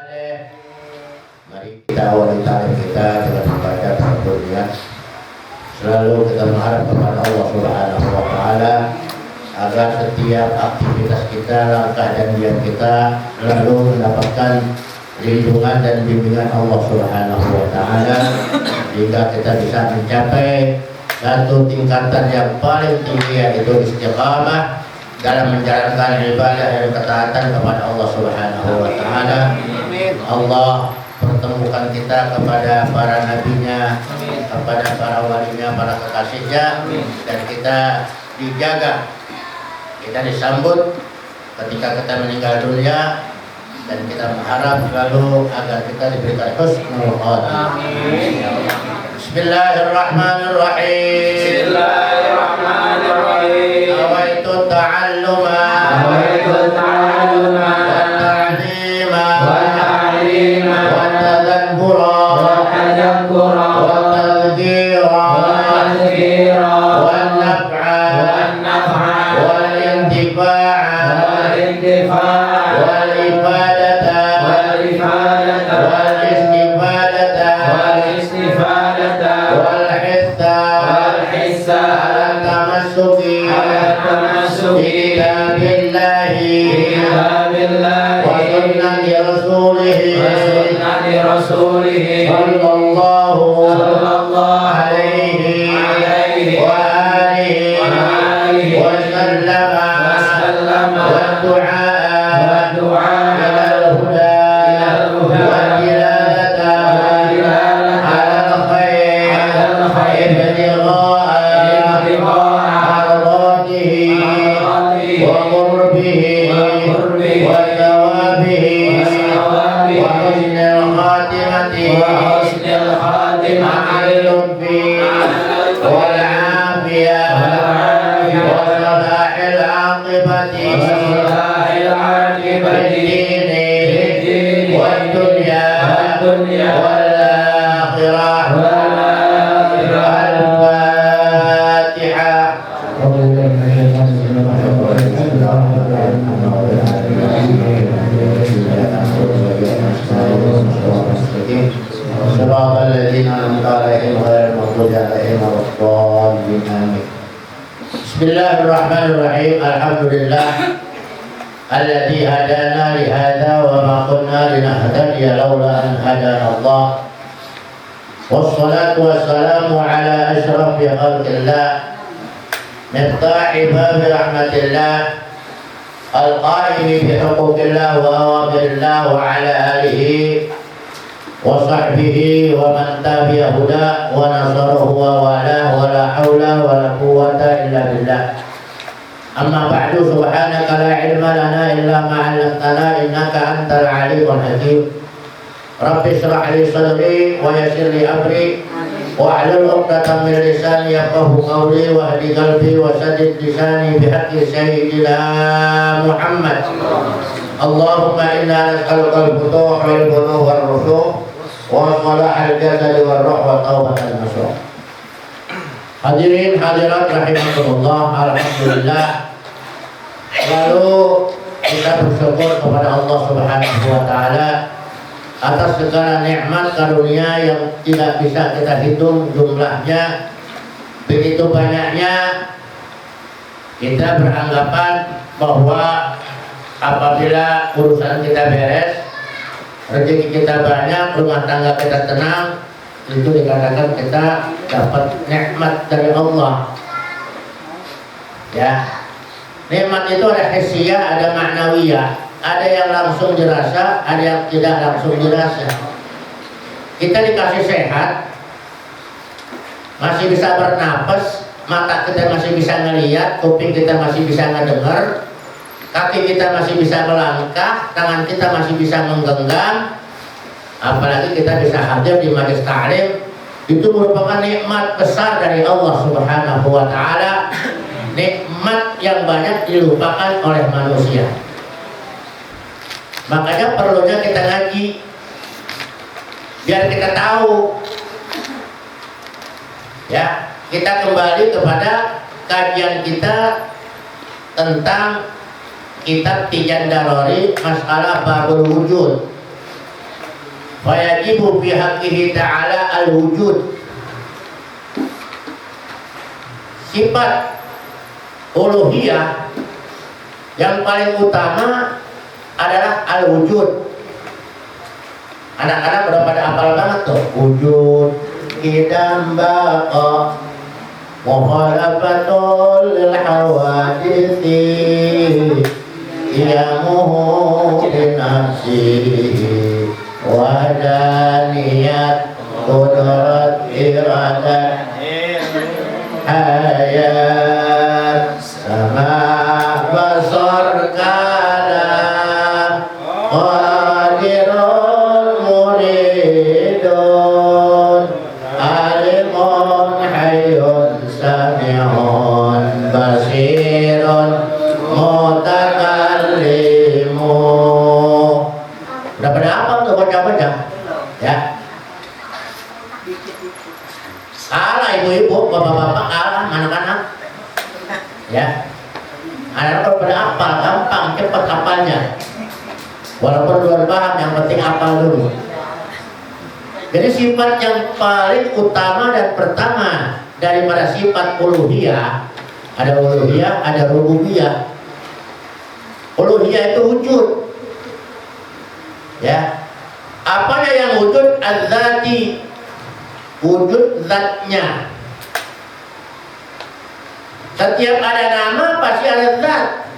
Mari kita awali ta'lim kita dengan membaca ta'awudnya. Selalu kita mengharap kepada Allah Subhanahu wa Ta'ala agar setiap aktivitas kita, langkah dan diam kita selalu mendapatkan lindungan dan bimbingan Allah Subhanahu wa Ta'ala, hingga kita bisa mencapai satu tingkatan yang paling tinggi, yaitu istiqamah dalam menjalankan ibadah dan ketaatan kepada Allah Subhanahu wa Ta'ala. Allah pertemukan kita kepada para nabinya, kepada para walinya, para kekasihnya, dan kita dijaga, kita disambut ketika kita meninggal dunia, dan kita mengharap selalu agar kita diberikan husnul khotimah. Bismillahirrahmanirrahim. Bismillahirrahmanirrahim. Nawaitu ta'alluma Bismillahirrahmanirrahim. Alhamdulillah alladzi hadana li hadza wa ma kunna linahtadiya laula an hadana Allah. Wassalatu wassalamu ala asyrafil khalqillah miftahi babi rahmatillah al-qa'imi bi huquqillah wa awamirillah wa ala alihi wa sahbihi wa man tabi'a huda wa nasarahu wa wala wa la hawla wa la quwwata illa billah. Amma ba'du, subhanaka la ilma lana illa ma 'allamtana innaka antal alimul hakim. Rabbi shrah li sadri wa yassir li amri wa hlul 'uqdatam min lisani yafqahu qawli wa hdi qalbi wa saddid lisani bi haqqi sayyidina Muhammad. Allahumma inna nas'aluka al-futuh wal bulugh wal rusuh wa salahal jasad wal ruh wa taubatal nasuh. Hadirin hadirat rahimakumullah, alhamdulillah, lalu kita bersyukur kepada Allah Subhanahu wa Ta'ala atas segala nikmat karunia yang tidak bisa kita hitung jumlahnya. Begitu banyaknya, kita beranggapan bahwa apabila urusan kita beres, rezeki kita banyak, rumah tangga kita tenang, itu dikatakan kita dapat nikmat dari Allah. Ya, nikmat itu ada hissiyah, ada ma'nawiyah, ada yang langsung dirasa, ada yang tidak langsung dirasa. Kita dikasih sehat, masih bisa bernapas, mata kita masih bisa ngelihat, kuping kita masih bisa ngedengar, kaki kita masih bisa melangkah, tangan kita masih bisa menggenggam, apalagi kita bisa hadir di majelis ta'lim. Itu merupakan nikmat besar dari Allah Subhanahu wa Ta'ala, nikmat yang banyak dilupakan oleh manusia. Makanya perlunya kita ngaji, biar kita tahu. Ya, kita kembali kepada kajian kita tentang kitab Tijan Darori, masalah babul wujud. fayajibu fi haqqihi ta'ala al-wujud. Sifat uluhiyah yang paling utama adalah al-wujud. Anak-anak udah pada hafal banget tuh. Wujud idam baqa mukhalafatul lil hawadithi iyamuhu binafsihi wadaniyat qudrat iradat hayat sama basar kalam qadirun muridun alimun hayyun sami'un basirun mutakallimun. Udah pada apa tuh bocah-bocah? Ya. Kalah ibu-ibu, bapak-bapak kalah, anak-anak. Ya. Anak-anak pada hafal, gampang, cepat hafalnya. Walaupun belum paham, yang penting hafal dulu. Jadi sifat yang paling utama dan pertama daripada sifat uluhiyah, ada uluhiyah, ada rububiyah. Uluhiyah itu wujud. Ya. Apanya yang wujud? Az-zati. Wujud zatnya. Setiap ada nama pasti ada zat.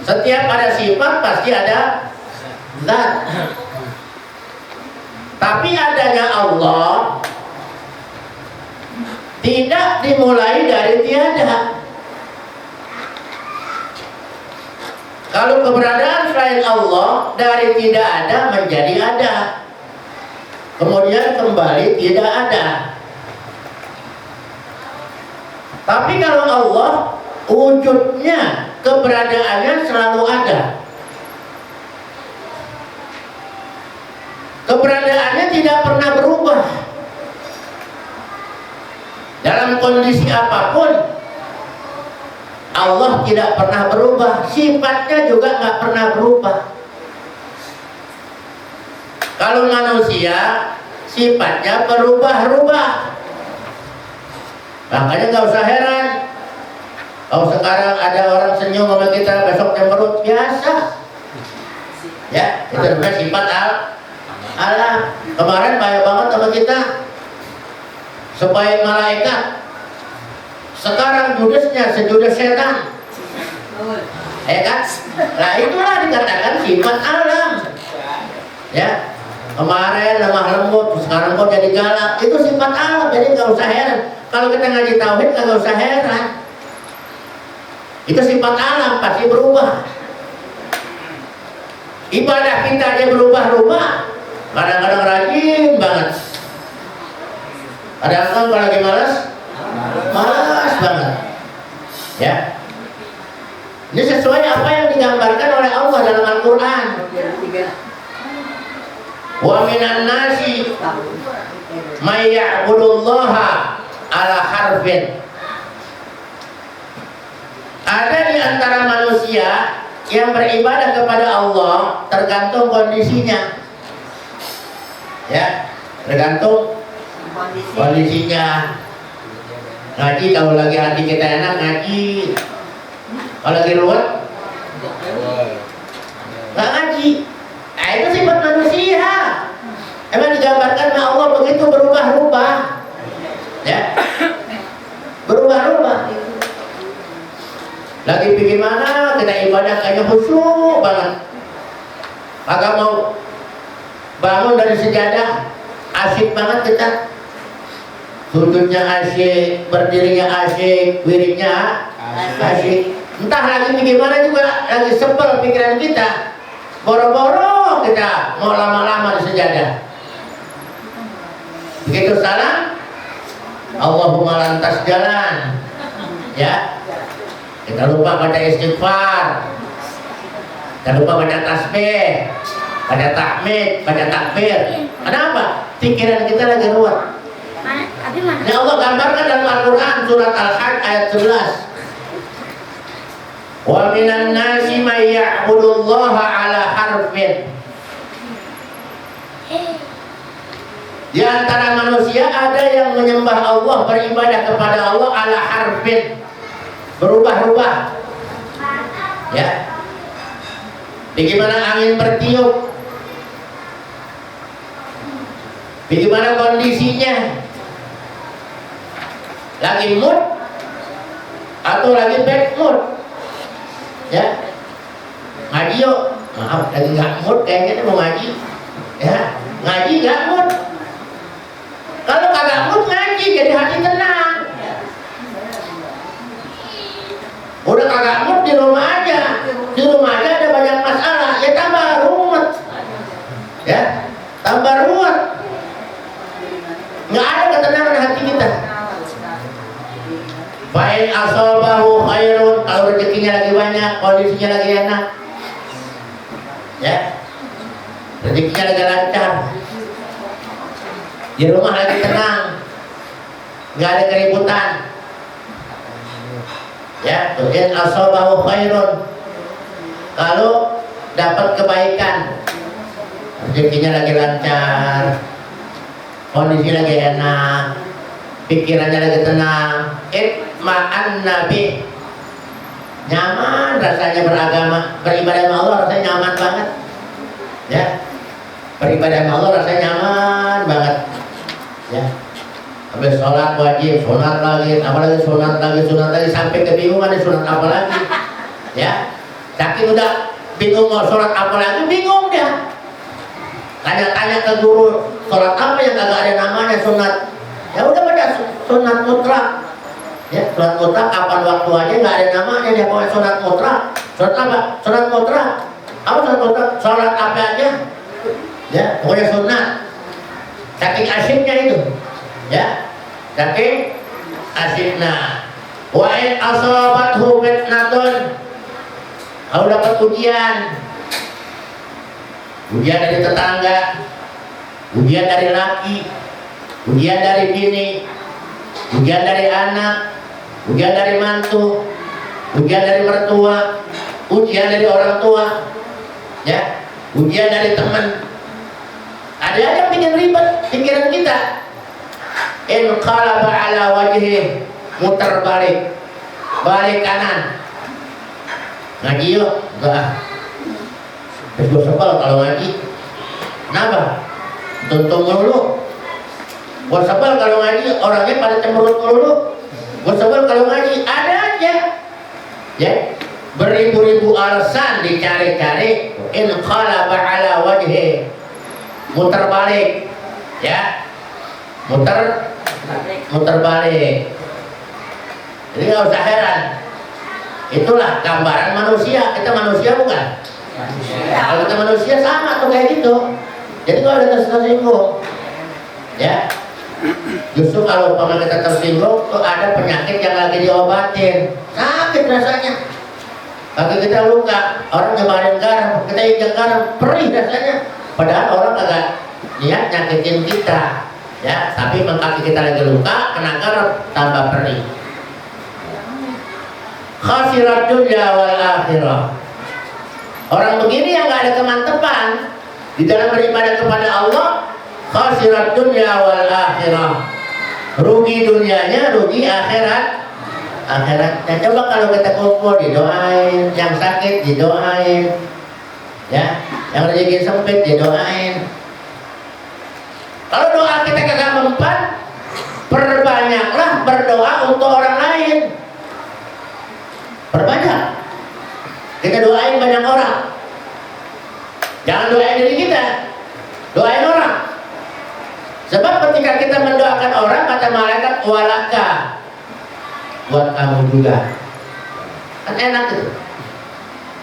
Setiap ada sifat pasti ada zat. Tapi adanya Allah tidak dimulai dari tiada. Kalau keberadaan selain Allah dari tidak ada menjadi ada, kemudian kembali tidak ada. Tapi kalau Allah wujudnya, keberadaannya selalu ada. Keberadaannya tidak pernah berubah. Dalam kondisi apapun Allah tidak pernah berubah. Sifatnya juga nggak pernah berubah. Kalau manusia sifatnya berubah-ubah. Makanya nggak usah heran kalau sekarang ada orang senyum sama kita, besok cemberut, biasa. Ya, itu namanya sifat alam. Kemarin banyak banget sama kita supaya malaikat, sekarang judesnya sejudes setan. Ya kan? Nah itulah dikatakan sifat alam. Ya, kemarin lemah lembut, sekarang kok jadi galak. Itu sifat alam, jadi nggak usah heran. Kalau kita ngaji tauhid nggak usah heran. Itu sifat alam, pasti berubah. Ibadah kita aja berubah-ubah. Kadang-kadang rajin banget. Kadang-kadang kalau lagi malas banget. Ya. Ini sesuai apa yang digambarkan oleh Allah dalam Al-Quran. Wa minan nasi may ya'budullaha ala harfin. Ada di antara manusia yang beribadah kepada Allah tergantung kondisinya. Ya, tergantung kondisinya. Ngaji kalau lagi hati kita enak ngaji. Kalau lagi ruwet nggak ngaji. Nah itu sifat manusia. Emang digambarkan sama Allah begitu berubah-ubah. Ya, berubah-ubah. Lagi bikin mana kita ibadah kayaknya khusyuk banget. Agak mau bangun dari sejadah, asyik banget kita. Sujudnya asyik, berdirinya asyik, wiridnya asyik. Entah lagi bagaimana juga, lagi sebel pikiran kita. Boro-boro kita mau lama-lama di sejadah. Begitu salam, Allahumma lantas jalan. Ya, kita lupa baca istighfar, kita lupa baca tasbih, baca tahmid, baca takbir. Kenapa? Pikiran kita lagi ruwet. Ini Allah gambarkan dalam Al-Quran surat Al-Hajj ayat 11. Wa minan nasi may ya'budullaha ala harfin. Di antara manusia ada yang menyembah Allah, beribadah kepada Allah ala harfin, berubah-ubah. Ya. Bagaimana angin bertiup? Bagaimana kondisinya? Lagi mood atau lagi bad mood? Ya. Ngaji yuk. Maaf, lagi nggak mood kayaknya mau ngaji. Ya, ngaji nggak mood. Kalau kagak mood ngaji jadi hati tenang. Udah kagak mood di rumah aja. Di rumah aja ada banyak masalah, ya tambah ruwet. Ya, tambah ruwet. Nggak ada ketenangan hati kita. Fa'in asabahu khairun, kalau rezekinya lagi banyak, kondisinya lagi enak. Ya. Rezekinya lagi lancar. Di rumah lagi tenang, nggak ada keributan. Ya, in asabahu khairun, kalau dapat kebaikan, rezekinya lagi lancar, kondisi lagi enak, pikirannya lagi tenang, itma'an nabi, nyaman rasanya beragama, beribadah sama Allah rasanya nyaman banget. Ya, beribadah sama Allah rasanya nyaman banget. Ya, habis sholat wajib, sunat lagi, apalagi sunat lagi, sampai kebingungan nih sunat apa lagi. Ya, saking udah bingung mau sholat apa lagi, bingung dia. Tanya-tanya ke guru, sholat apa yang kagak ada namanya sunat? Ya udah baca sunat mutlak. Ya, sunat mutlak kapan waktu aja nggak ada namanya dia, pokoknya sunat mutlak. Sunat apa? Sunat mutlak. Apa sunat mutlak? Sholat apa aja? Ya, pokoknya sunat. Saking asyiknya itu, ya, saking asyiknya. Wa in asabathu fitnatun, kalau dapat ujian dari tetangga, ujian dari laki, ujian dari bini, ujian dari anak, ujian dari mantu, ujian dari mertua, ujian dari orang tua, ya, ujian dari teman. Ada yang bikin ribet pikiran kita. In qalaba ala wajhi, muter balik, balik kanan. Ngaji yuk, enggak. Gue sebel kalau ngaji. Kenapa? Tuntung melulu. Gue sebel kalau ngaji, orangnya pada cemberut melulu. Gue sebel kalau ngaji, ada aja. Ya, beribu-ribu alasan dicari-cari. In qalaba ala wajhi, muter balik, ya, muter balik. Jadi nggak usah heran. Itulah gambaran manusia. Kita manusia bukan? Kalau kita manusia sama tuh kayak gitu. Jadi kalau ada tersinggung, ya, justru kalau kita tersinggung tuh ada penyakit yang lagi diobatin, sakit rasanya. Kaki kita luka, orang nyebarin garam, kita injak garam, perih rasanya. Padahal orang kagak niat nyakitin kita, ya, tapi kaki kita lagi luka, kena garam, tambah perih. Khasirat dunya wal akhirah. Orang begini yang nggak ada kemantepan di dalam beribadah kepada Allah, khasirat dunya wal akhirah. Rugi dunianya, rugi akhiratnya. Coba kalau kita kumpul didoain, yang sakit didoain, ya, yang rezeki sempit didoain. Kalau doa kita kagak mempan, perbanyaklah berdoa untuk orang lain. Perbanyak. Kita doain banyak orang. Jangan doain diri kita, doain orang. Sebab ketika kita mendoakan orang, kata malaikat, walaka, buat kamu juga. Kan enak itu.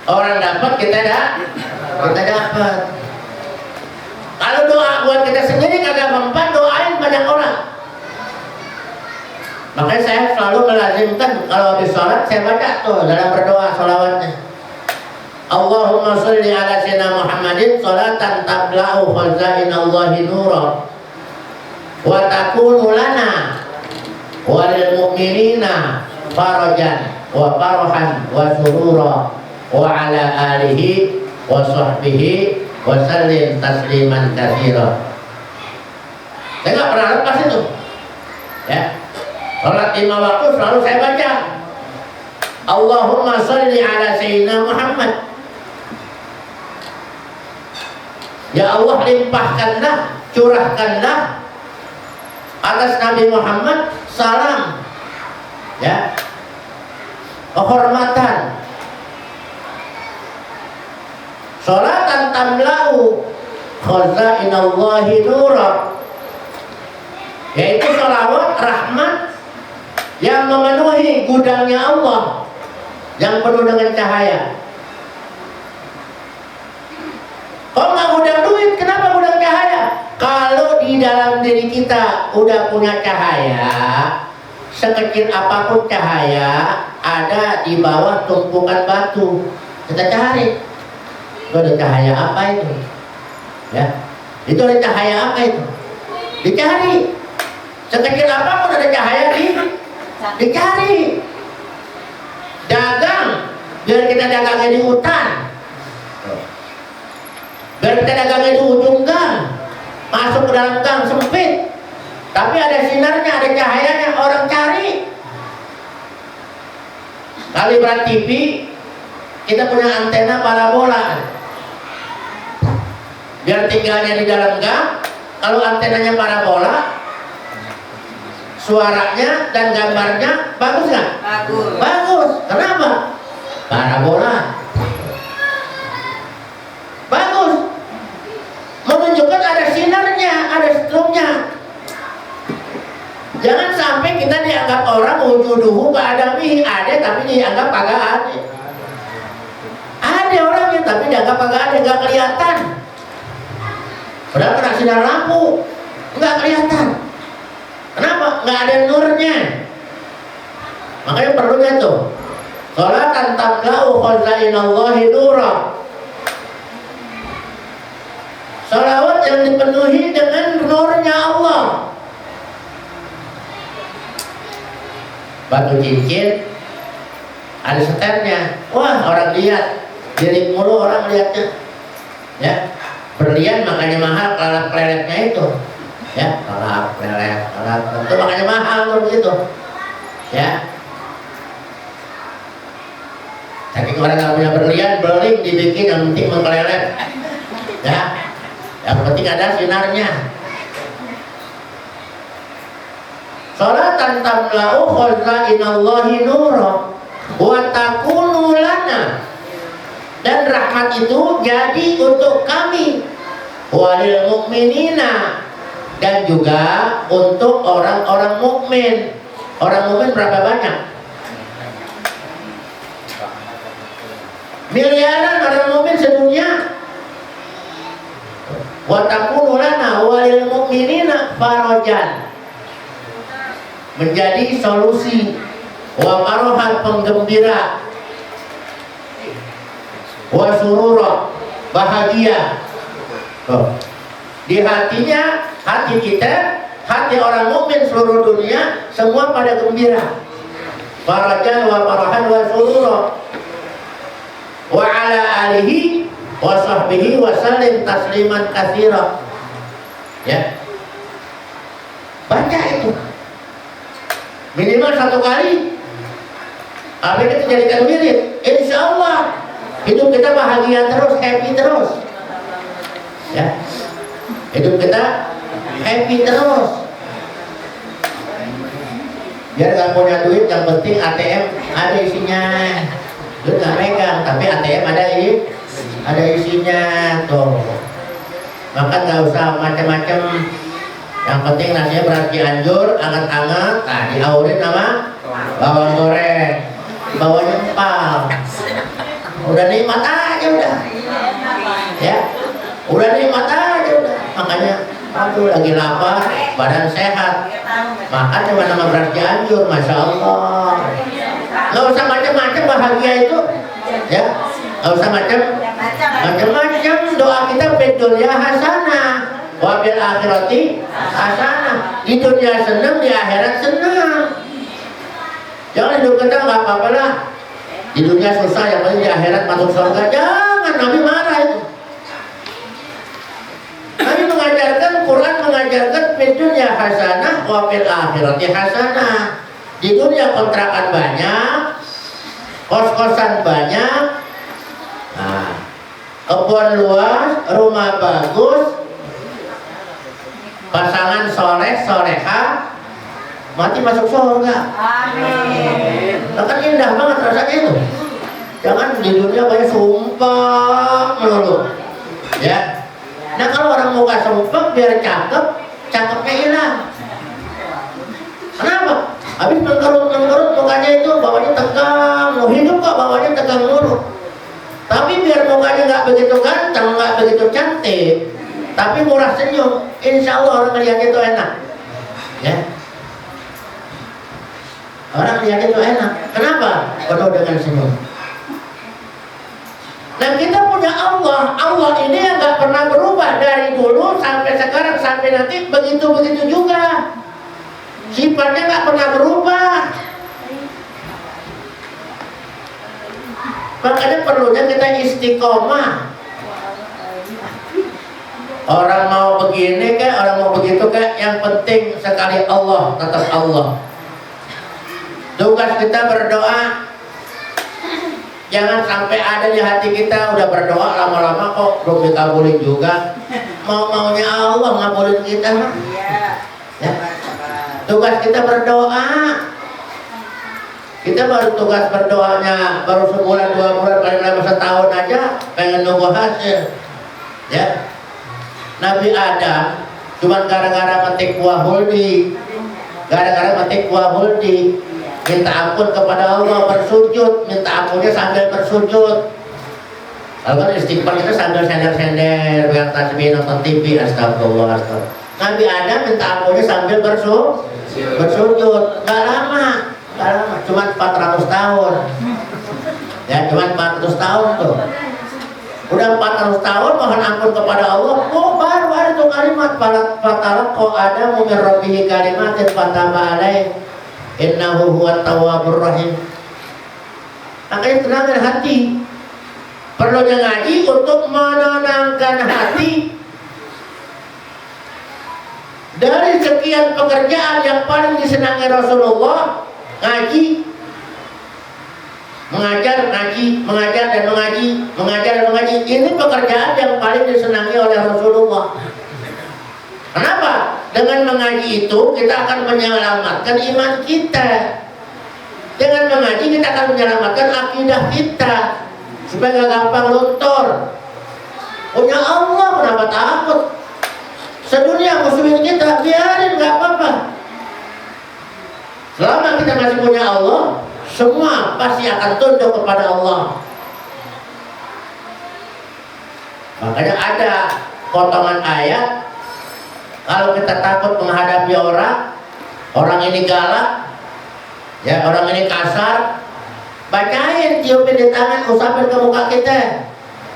Orang dapat, kita dapat. Kalau doa buat kita sendiri kagak mempan, doain banyak orang. Makanya saya selalu melazimkan kalau habis sholat saya baca tuh dalam berdoa sholawatnya. Allahumma sholli ala sayyidina Muhammadin sholatan tabla'u khazainallahi nura wa takunu lana wa lil mu'minina farajan wa farhan wa surura wa ala alihi wa sahbihi wa sallim tasliman katsira. Saya nggak pernah lepas itu. Ya, sholat 5 waktu selalu saya baca Allahumma sholli ala Sayyidina Muhammad. Ya Allah, limpahkanlah, curahkanlah atas Nabi Muhammad salam, ya, kehormatan, sholatan tamla'u khazainallahi nura, yaitu sholawat rahmat yang memenuhi gudangnya Allah yang penuh dengan cahaya. Kok nggak gudang duit? Kenapa gudang cahaya? Kalau di dalam diri kita udah punya cahaya, sekecil apapun cahaya, ada di bawah tumpukan batu, kita cari. Itu ada cahaya apa itu? Ya, itu ada cahaya apa itu? Dicari. Sekecil apapun ada cahaya dicari. Dagang, biar kita dagangnya di hutan, biar kita dagangnya di ujung gang, masuk ke dalam gang sempit, tapi ada sinarnya, ada cahayanya, orang cari. Kaliber TV, kita punya antena parabola, biar tinggalnya di dalam gang. Kalau antenanya parabola, suaranya dan gambarnya bagus nggak? Bagus. Bagus. Kenapa? Parabola. Bagus. Menunjukkan ada sinarnya, ada strumnya. Jangan sampai kita dianggap orang wujuduhu ba'adamihi, ada tapi dianggap kagak ada. Ada orangnya tapi dianggap kagak ada, nggak kelihatan. Padahal kena sinar lampu, nggak kelihatan. Kenapa? Nggak ada nurnya. Makanya perlunya tuh sholatan tamla'u khazainallahi nura, sholawat yang dipenuhi dengan nurnya Allah. Batu cincin ada setelnya, wah orang lihat, jadi mulu orang lihatnya, ya. Berlian makanya mahal, kelap-keletnya itu, ya, kelap-kelet, itu makanya mahal tuh begitu, ya. Saking orang nggak punya berlian, beling dibikin yang penting mengkelelet, ya. Yang penting ada sinarnya. Sholatan tamla'u khazainallahi nura wa takunu lana, dan rahmat itu jadi untuk kami, walil mukminina, dan juga untuk orang-orang mukmin. Orang mukmin berapa banyak? Miliaran orang mukmin sedunia. Wa takunu lana walil mukminina farajan, menjadi solusi, wa marohan penggembira, wa surura bahagia. Di hatinya, hati kita, hati orang mukmin seluruh dunia semua pada gembira. Farajan wa marohan wa surura, wa ala alihi wa sahbihi wa salim tasliman katsira. Ya, baca itu minimal 1 kali, habis itu jadikan wirid. Insya Allah hidup kita bahagia terus, happy terus, ya. Hidup kita happy terus. Biar nggak punya duit, yang penting ATM ada isinya. Duit nggak megang, tapi ATM ada isinya tuh. Makan nggak usah macam-macam. Yang penting nasinya beras Cianjur, anget-anget, nah diaurin sama bawang goreng, bawahnya empal. Udah nikmat aja udah, ya, udah nikmat aja udah. Makanya, aduh lagi lapar, badan sehat, makan cuma nama beras Cianjur, masya Allah. Nggak usah macam-macam bahagia itu, ya, nggak usah macam-macam. Doa kita bedulia hasanah, wabil akhirati hasanah. Di dunia senang, di akhirat senang. Jangan hidup kita nggak apa-apa lah. Di dunia susah, yang penting di akhirat masuk surga. Jangan, Nabi marah itu. Nabi mengajarkan, Quran mengajarkan fid fid dunya hasanah wa fil akhirati hasanah. Di dunia kontrakan banyak, kos-kosan banyak, nah, kebun luas, rumah bagus, pasangan soleh soleha, mati masuk surga. Amin. Nah, kan indah banget rasanya itu. Jangan di dunia banyak sumpah melulu, ya. Nah kalau orang muka sumpah biar cakep, cakepnya hilang. Kenapa? Habis mengkerut mukanya itu bawahnya tegang, mau hidup kok bawahnya tegang mulu. Tapi biar mukanya nggak begitu ganteng, nggak begitu cantik, tapi murah senyum, insya Allah orang melihatnya itu enak, ya. Orang melihatnya itu enak. Kenapa? Penuh dengan senyum. Nah kita punya Allah. Allah ini yang nggak pernah berubah dari dulu sampai sekarang sampai nanti begitu juga. Sifatnya nggak pernah berubah. Makanya perlunya kita istiqomah. Orang mau begini kayak, orang mau begitu kayak, yang penting sekali Allah, tetap Allah. Tugas kita berdoa. Jangan sampai ada di hati kita udah berdoa lama-lama kok belum dikabulin juga. Maunya Allah ngabulin kita. Ya. Tugas kita berdoa. Kita baru tugas berdoanya baru sebulan, 2 bulan, paling lama setahun aja pengen nunggu hasil. Ya. Nabi Adam cuma gara-gara metik buah huldi, minta ampun kepada Allah, bersujud, minta ampunnya sambil bersujud. Kalau kan istighfar kita sambil sender-sender, pegang tasbih, nonton TV, astagfirullah, astagfirullah. Nabi Adam minta ampunnya sambil bersujud. Gak lama, cuma 400 tahun. Ya, cuma 400 tahun tuh. Udah 400 tahun mohon ampun kepada Allah, baru ada tuh kalimat fatalaqqa Adamu min rabbihi kalimatin fataba alaihi innahu huwat tawwabur rahim. Makanya tenangkan hati. Perlunya ngaji untuk menenangkan hati. Dari sekian pekerjaan yang paling disenangi Rasulullah, ngaji, mengajar, ngaji, mengajar dan mengaji, mengajar dan mengaji. Ini pekerjaan yang paling disenangi oleh Rasulullah. Kenapa? Dengan mengaji itu kita akan menyelamatkan iman kita. Dengan mengaji kita akan menyelamatkan akidah kita supaya gak gampang luntur. Punya Allah kenapa takut? Sedunia musuhin kita, biarin gak apa-apa. Selama kita masih punya Allah, semua pasti akan tunduk kepada Allah. Makanya ada potongan ayat, kalau kita takut menghadapi orang ini galak, ya orang ini kasar, bacain, tiupin di tangan, usapin ke muka kita.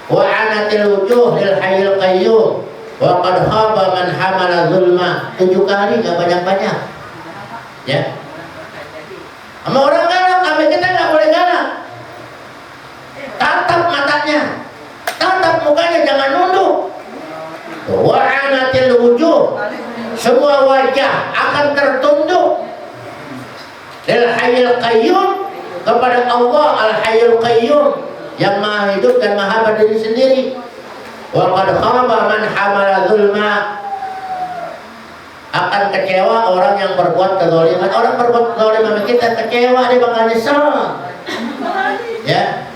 Wa anatil wujuh lil hayyil qayyum wa qad khaba man hamala zulma. 7 kali, gak banyak-banyak. Ya. Sama orang galak, kami kita gak boleh galak. Tatap matanya, tatap mukanya, jangan nunduk. Wa'anatil wujuh, semua wajah akan tertunduk lil hayyil qayyum, kepada Allah al hayyul qayyum yang maha hidup dan maha berdiri sendiri. Wa qad khaba man hamala zulma, akan kecewa orang yang berbuat kezaliman. Orang berbuat kezaliman kita kecewa, dia bakal nyesel. Ya.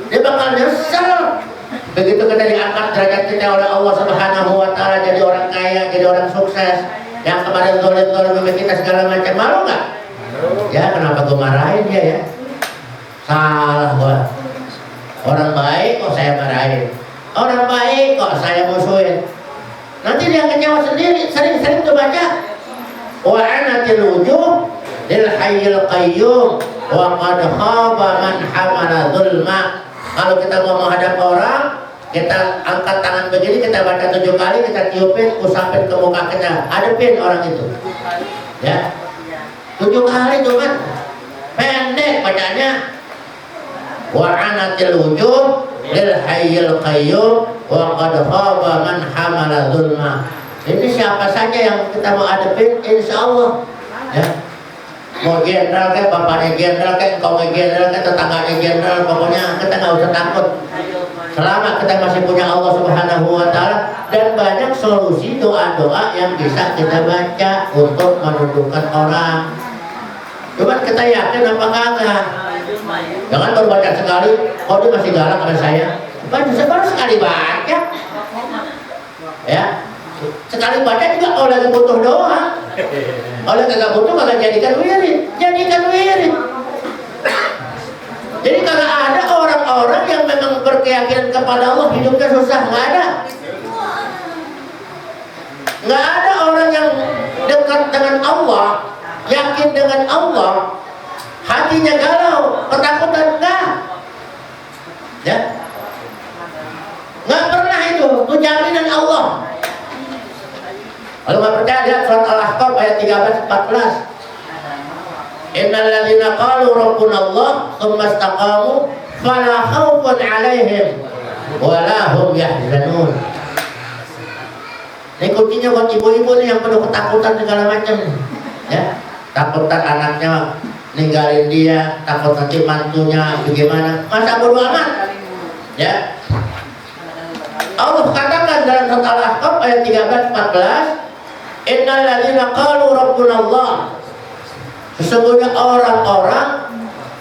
Dia bakal nyesel. Begitu kita diangkat derajat kita oleh Allah Subhanahu wa taala jadi orang kaya, jadi orang sukses. Yang kemarin zalim kita segala macam, malu nggak? Ya, kenapa gue marahin dia ya? Salah gue. Orang baik kok saya marahin. Orang baik kok saya musuhin. Nanti dia kecewa sendiri. Sering-sering tuh baca. Wa anatil wujuh lil hayyil qayyum wa qad khaba man hamala zulma. Kalau kita mau menghadap orang, kita angkat tangan begini, kita baca 7 kali, kita tiupin, usapin ke muka kita, hadapin orang itu. Ya, 7 kali cuman, pendek bacanya. Wa anatil wujuh lil hayyil qayyum wa qad khaba man hamala zulma. Ini siapa saja yang kita mau hadapin, insya Allah ya. Mau jenderal kayak bapaknya jenderal kayak engkau jenderal kayak tetangganya jenderal, pokoknya kita nggak usah takut selama kita masih punya Allah Subhanahu wa Ta'ala. Dan banyak solusi doa-doa yang bisa kita baca untuk menundukkan orang. Cuman kita yakin apa kagak? Jangan baru baca sekali, oh dia masih galak sama saya. Baru sekali baca ya, sekali baca juga oleh butuh doa. Oleh kagak butuh kagak jadikan wirid, jadikan wirid. Jadi kagak ada orang-orang yang memang berkeyakinan kepada Allah hidupnya susah, nggak ada. Nggak ada orang yang dekat dengan Allah, yakin dengan Allah, hatinya galau, ketakutan enggak. Ya, nggak pernah itu jaminan Allah. Kalau nggak percaya lihat surat Al-Ahqaf ayat 13-14. Innal ladzina qalu rabbuna Allah tsumma istaqamu fala khaufun 'alaihim wa la hum yahzanun. Ini kuncinya buat ibu-ibu nih yang penuh ketakutan segala macam ya. Takutan anaknya ninggalin dia, takut nanti mantunya bagaimana. Masa bodo amat ya. Allah katakan dalam surat Al-Ahqaf ayat 13-14, innal ladzina qalu rabbuna Allah, sesungguhnya orang-orang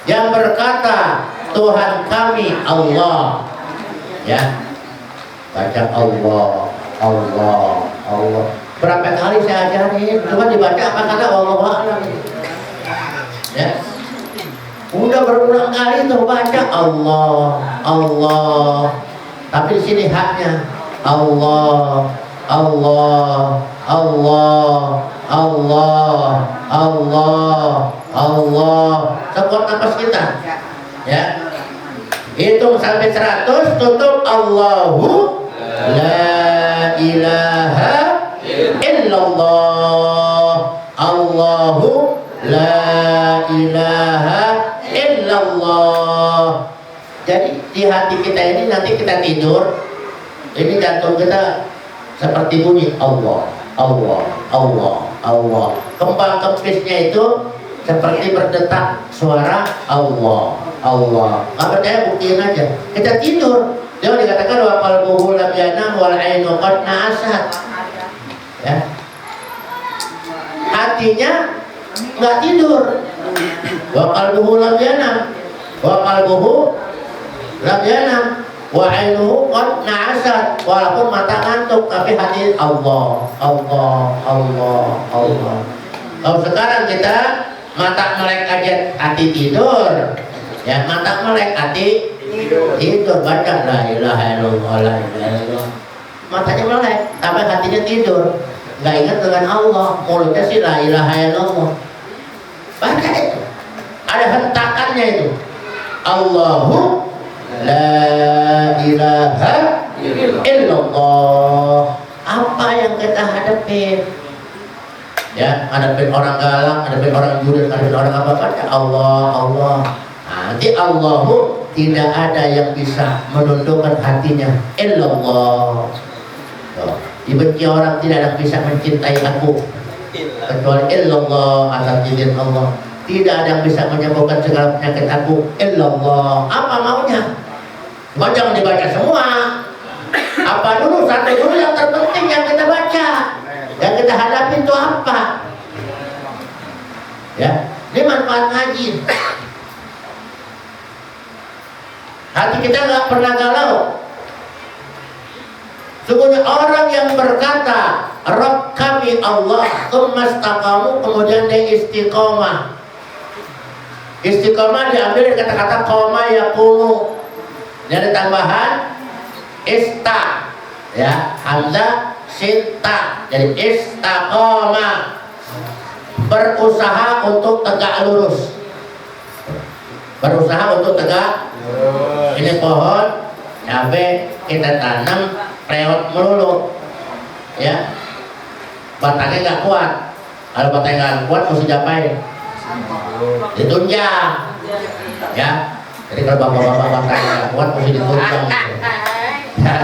yang berkata Tuhan kami Allah ya. Baca Allah, Allah, Allah. Berapa kali saya ajarin, cuma dibaca apa kata wallahu a'lam ya. Udah berulang kali tuh baca Allah, Allah. Tapi di sini haknya Allah, Allah, Allah, Allah, Allah, Allah. Sekuat nafas kita ya. Hitung sampai 100, tutup. Allahu la ilaha illallah, Allahu la ilaha illallah. Jadi di hati kita ini nanti kita tidur, ini jantung kita seperti bunyi Allah, Allah, Allah, Allah. Kembang kempisnya itu seperti berdetak suara Allah, Allah. Nggak percaya buktiin aja. Kita tidur, dia dikatakan wa qalbuhu lam yanam wal ainu qad na'asat. Ya. Hatinya nggak tidur. Wa qalbuhu lam yanam, wa qalbuhu lam yanam wa ainuhu qad na'asat. Walaupun mata ngantuk tapi hati Allah, Allah, Allah, Allah. Kalau sekarang kita mata melek aja hati tidur ya, mata melek hati tidur, baca la ilaha illallah, la ilaha illallah, matanya melek tapi hatinya tidur, nggak ingat dengan Allah, mulutnya sih la ilaha illallah. Baca itu, ada hentakannya itu, Allahu la ilaha illallah. Apa yang kita hadapin ya, hadapin orang galak, hadapin orang judes, hadapin orang apa, baca Allah, Allah. Nanti Allahu tidak ada yang bisa menundukkan hatinya illallah. Dibenci orang, tidak ada yang bisa mencintai aku kecuali illallah, atas izin Allah. Tidak ada yang bisa menyembuhkan segala penyakit aku illallah. Apa maunya? Cuma jangan dibaca semua. Apa dulu, satu dulu yang terpenting yang kita baca, yang kita hadapi itu apa ya. Ini manfaat ngaji. Hati kita nggak pernah galau. Sungguhnya orang yang berkata Rabb kami Allah, tsumma istaqamu, kemudian dia istiqomah. Istiqomah diambil dari kata-kata qoma yaqumu, dari tambahan ista ya, hamzah sinta, jadi istaqomah, berusaha untuk tegak lurus, berusaha untuk tegak. Ini pohon cabai kita tanam reot melulu ya, batangnya nggak kuat. Kalau batangnya nggak kuat mesti diapain? Ditunjang ya. Jadi kalau bapak-bapak batangnya nggak kuat mesti ditunjang ya.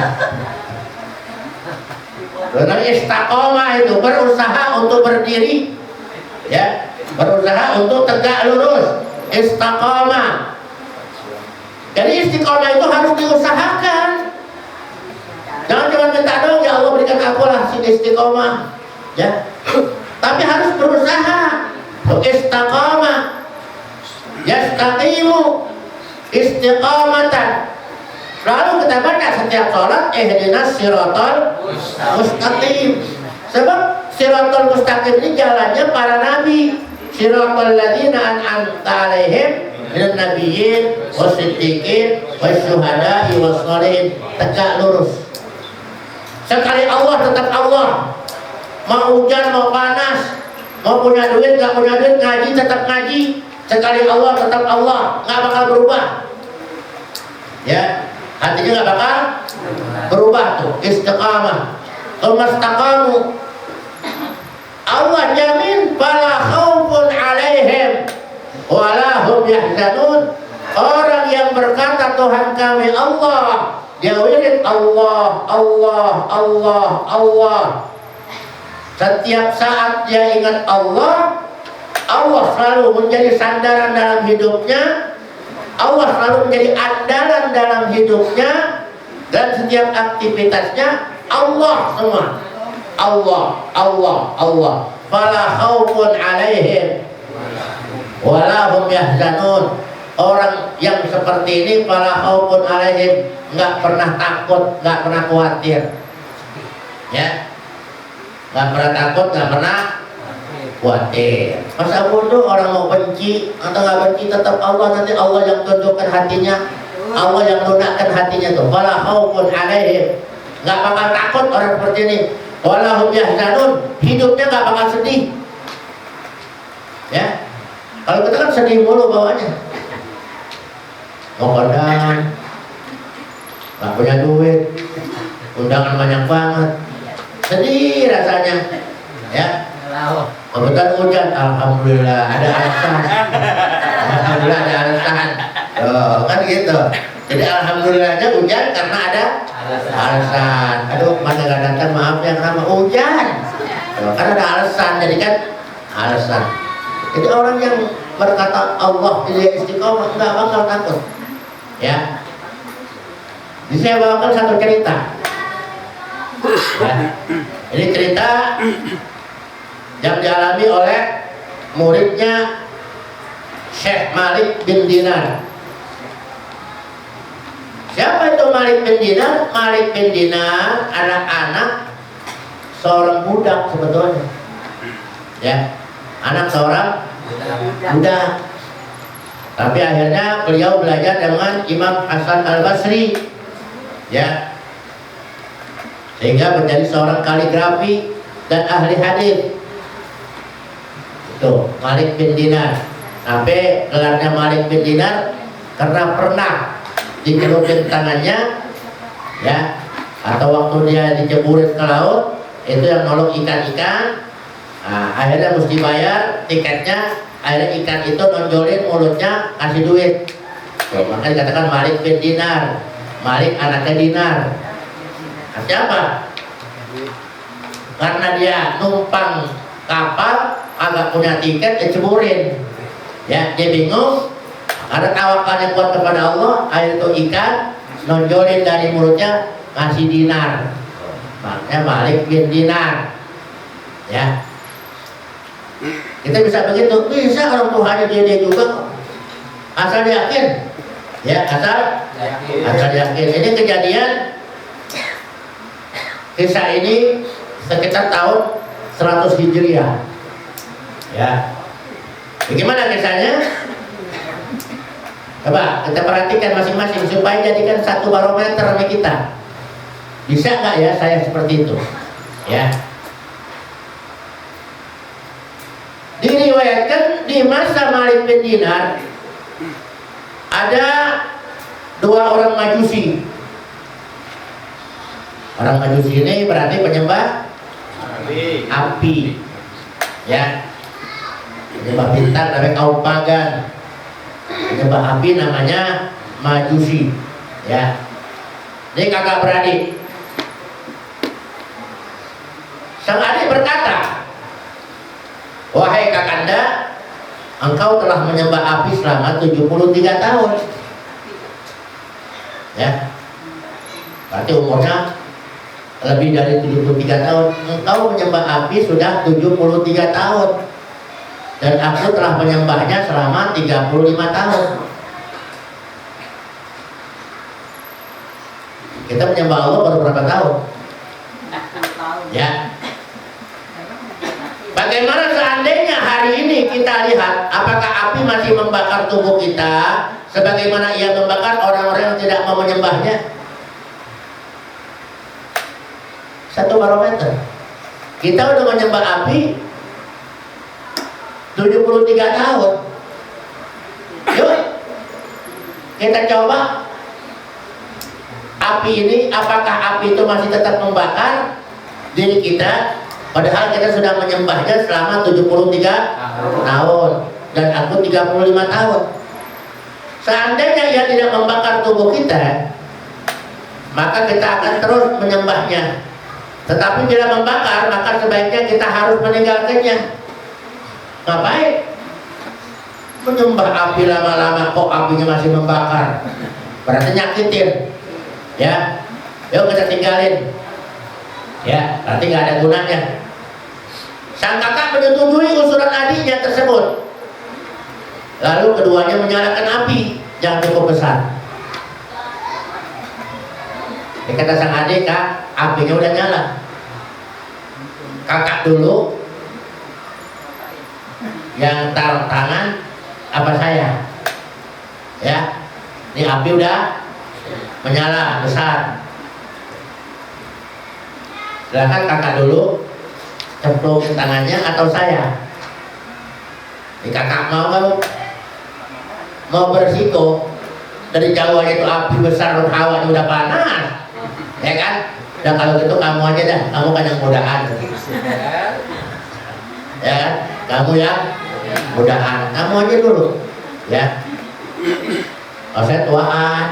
Karena istiqomah itu berusaha untuk berdiri, ya, berusaha untuk tegak lurus. Istiqomah. Jadi istiqomah itu harus diusahakan. Jangan cuma minta dong, ya Allah berikan aku lah istiqomah, ya. Tapi harus berusaha. Istiqomah. Yastaqimu istiqamatan. Lalu kita baca setiap sholat ihdinas siratal mustaqim. Sebab siratal mustaqim ini jalannya para nabi. Siratal ladzina an'amta 'alaihim minan nabiyyin wasiddiqin wasyuhada'i wassalihin. Tegak lurus. Sekali Allah tetap Allah. Mau hujan mau panas, mau punya duit nggak punya duit, ngaji tetap ngaji. Sekali Allah tetap Allah, nggak bakal berubah. Ya. Hatinya nggak bakal berubah tuh, istiqamah. Istaqamu. Allah jamin fala khaufun 'alaihim wala hum yahzanun. Orang yang berkata Tuhan kami Allah, dia wirid Allah, Allah, Allah, Allah. Setiap saat dia ingat Allah, Allah selalu menjadi sandaran dalam hidupnya. Allah selalu menjadi andalan dalam hidupnya, dan setiap aktivitasnya Allah semua. Allah, Allah, Allah. Fala khaufun 'alaihim wala hum yahzanun. Orang yang seperti ini fala khaufun 'alaihim, enggak pernah takut, enggak pernah khawatir. Ya. Enggak pernah takut, enggak pernah khawatir. Masa bodoh orang mau benci atau nggak benci, tetap Allah, nanti Allah yang tunjukkan hatinya, Allah yang lunakkan hatinya tuh. Wala khaufun 'alaihim, nggak bakal takut orang seperti ini. Wala hum yahzanun, hidupnya nggak bakal sedih. Ya, kalau kita kan sedih mulu bawahnya. Mau kondangan, nggak punya duit, undangan banyak banget, sedih rasanya. Ya. Kebetulan hujan, alhamdulillah ada alasan. Alhamdulillah ada alasan. Oh, kan gitu. Jadi alhamdulillahnya hujan karena ada alasan. Aduh, mana nggak datang, maaf ya karena hujan. Oh, kan ada alasan, jadi kan alasan. Jadi orang yang berkata Allah pilih istiqomah nggak bakal takut. Ya. Jadi saya bawakan satu cerita. Ya. Ini cerita yang dialami oleh muridnya Syekh Malik bin Dinar. Siapa itu Malik bin Dinar? Malik bin Dinar anak-anak seorang budak sebetulnya. Ya, anak seorang budak. Tapi akhirnya beliau belajar dengan Imam Hasan Al-Basri. Ya. Sehingga menjadi seorang kaligrafi dan ahli hadis. Tuh, Malik bin Dinar. Sampai gelarnya Malik bin Dinar karena pernah dicelupin tangannya, ya, atau waktu dia diceburin ke laut, itu yang nolong ikan-ikan. Nah, akhirnya mesti bayar tiketnya. Akhirnya ikan itu nonjolin mulutnya, kasih duit. Tuh, makanya dikatakan Malik bin Dinar. Malik anaknya Dinar. Nah, siapa? Karena dia numpang kapal, agak punya tiket, diceburin. Ya, dia bingung. Karena tawakalnya kuat kepada Allah, air itu ikan nonjolin dari mulutnya, kasih dinar. Makanya Malik bin Dinar. Ya, kita bisa begitu, bisa orang Tuhannya dia juga, asal yakin. Ya, asal yakin. Ini kejadian, kisah ini sekitar tahun 100 Hijriah. Ya, bagaimana kisahnya? Coba kita perhatikan masing-masing supaya jadikan satu barometer bagi kita. Bisa nggak ya saya seperti itu? Ya. Diriwayatkan di masa Malik bin Dinar ada dua orang Majusi. Orang Majusi ini berarti penyembah api. Ya. Penyembah bintang namanya kaum pagan. Penyembah api namanya Majusi. Ya. Ini kakak beradik. Sang adik berkata, wahai kakanda, engkau telah menyembah api selama 73 tahun. Ya, berarti umurnya lebih dari 73 tahun. Engkau menyembah api sudah 73 tahun. Dan aku telah menyembahnya selama 35 tahun. Kita menyembah Allah baru berapa tahun? Ya. Bagaimana seandainya hari ini kita lihat apakah api masih membakar tubuh kita sebagaimana ia membakar orang-orang yang tidak mau menyembahnya? Satu barometer. Kita udah menyembah api 73 tahun. Yuk, kita coba api ini, apakah api itu masih tetap membakar diri kita? Padahal kita sudah menyembahnya selama 73 tahun dan aku 35 tahun. Seandainya ia tidak membakar tubuh kita, maka kita akan terus menyembahnya. Tetapi bila membakar, maka sebaiknya kita harus meninggalkannya. Ngapain? Menyembah api lama-lama kok apinya masih membakar, berarti nyakitin. Ya, yuk kita tinggalin. Ya, berarti nggak ada gunanya. Sang kakak menyetujui usulan adiknya tersebut. Lalu keduanya menyalakan api yang cukup besar. Kata sang adik, kak, apinya udah nyala. Kakak dulu yang taruh tangan apa saya? Ya, ini api udah menyala besar. Silakan kakak dulu cemplungin tangannya atau saya. Ini kakak mau bersiko dari jauh aja itu api besar, hawanya udah panas, ya kan? Dan kalau gitu kamu aja dah, kamu kan yang mudahan, ya kan? Kamu yang mudahan, kamu aja dulu, ya. Kalau saya tuaan,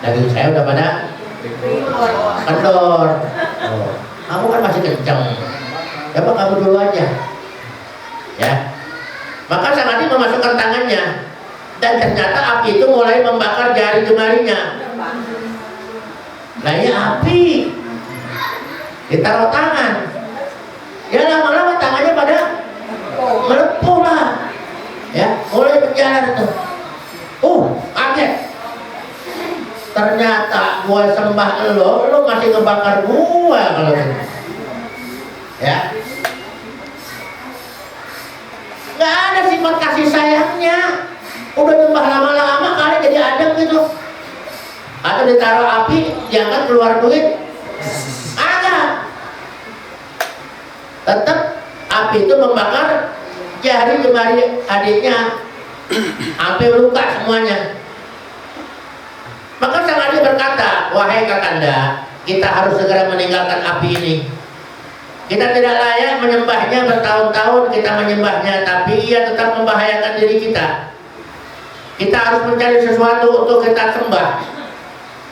daging saya udah pada kendor. Oh, kamu kan masih kenceng. Coba kamu dulu aja, ya. Maka sang adik memasukkan tangannya dan ternyata api itu mulai membakar jari jemarinya. Nah ini api, ditaruh tangan, ya lama-lama tangannya pada melepuh lah, ya mulai berjalan tuh. Kaget. Ternyata gua sembah lo masih ngebakar gua kalau gitu. Ya. Nggak ada sifat kasih sayangnya. Udah nyembah lama-lama kali jadi adem gitu. Atau ditaruh api, jangan keluar duit. Ada. Tetap api itu membakar jari jemari adiknya sampai luka semuanya. Maka sang adik berkata, wahai kakanda, kita harus segera meninggalkan api ini. Kita tidak layak menyembahnya, bertahun-tahun kita menyembahnya, tapi ia tetap membahayakan diri kita. Kita harus mencari sesuatu untuk kita sembah,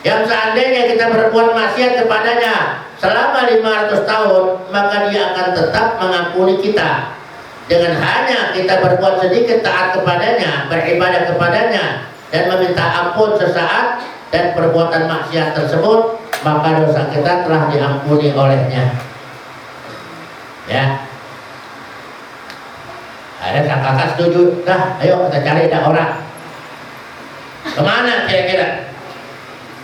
yang seandainya kita berbuat maksiat kepadanya selama 500 tahun, maka dia akan tetap mengampuni kita. Dengan hanya kita berbuat sedikit taat kepadanya, beribadah kepadanya, dan meminta ampun sesaat, dan perbuatan maksiat tersebut, maka dosa kita telah diampuni olehnya. Ya, ada sang kakak setuju. Dah, ayo kita cari dah orang. Kemana kira-kira?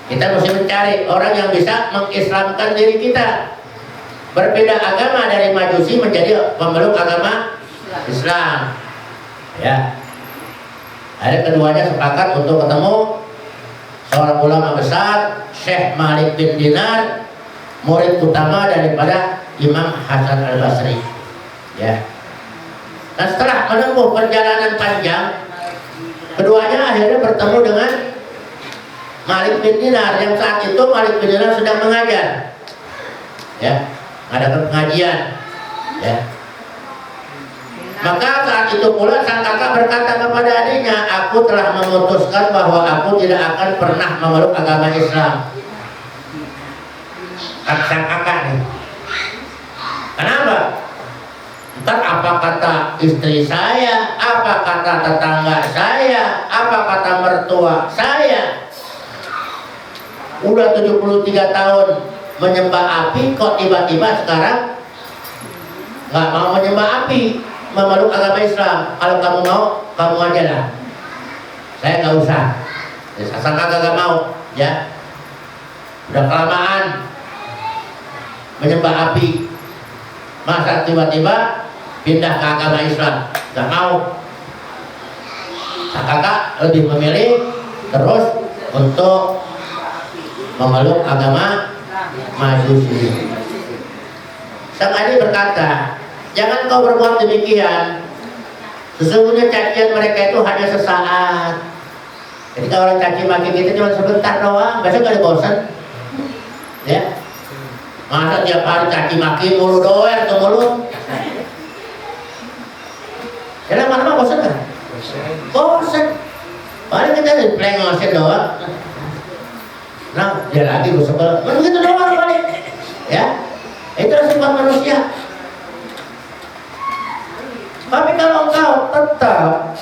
Kita mesti mencari orang yang bisa mengislamkan diri kita. Berbeda agama dari Majusi menjadi pemeluk agama Islam. Ya, ada keduanya sepakat untuk ketemu seorang ulama besar, Syekh Malik bin Dinar, murid utama daripada Imam Hasan Al-Basri. Ya. Nah, setelah menempuh perjalanan panjang, keduanya akhirnya bertemu dengan Malik bin Dinar, yang saat itu Malik bin Dinar sedang mengajar. Ya, ada pengajian. Ya. Maka saat itu pula sang kakak berkata kepada adiknya, aku telah memutuskan bahwa aku tidak akan pernah memeluk agama Islam. Sang kakak nih. Kenapa? Ntar apa kata istri saya, apa kata tetangga saya, apa kata mertua saya. Udah 73 tahun menyembah api, kok tiba-tiba sekarang nggak mau menyembah api, memeluk agama Islam. Kalau kamu mau, kamu aja lah, saya nggak usah. Asal kagak mau, ya. Udah kelamaan menyembah api, masa tiba-tiba pindah ke agama Islam? Nggak mau. Kakak lebih memilih terus untuk memeluk agama Majusi. Sang Adi berkata, jangan kau berbuat demikian. Sesungguhnya cacian mereka itu hanya sesaat. Jadi kalau orang caci maki kita cuma sebentar doang, besok gak bosan. Ya, masa tiap hari caci maki mulu doer ke mulut. Ya lama-lama bosan kan? Bosan. Paling kita dipelengosin doang. Nah, dia lagi gue sebel. Begitu doang balik. Ya, itu sifat manusia. Tapi kalau engkau tetap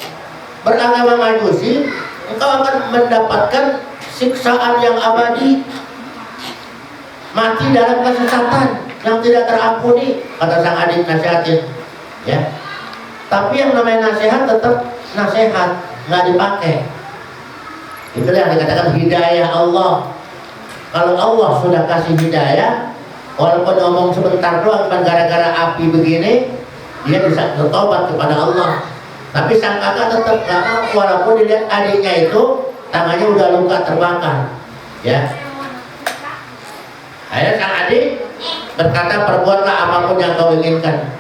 beragama Majusi, engkau akan mendapatkan siksaan yang abadi, mati dalam kesesatan yang tidak terampuni, kata sang adik nasihatin. Ya, tapi yang namanya nasihat tetap nasihat, nggak dipakai. Itulah yang dikatakan hidayah Allah. Kalau Allah sudah kasih hidayah, walaupun ngomong sebentar doang, cuma gara-gara api begini, dia bisa bertobat kepada Allah. Tapi sang kakak tetap nggak mau, walaupun dilihat adiknya itu tangannya udah luka terbakar. Ya. Akhirnya sang adik berkata, perbuatlah apapun yang kau inginkan.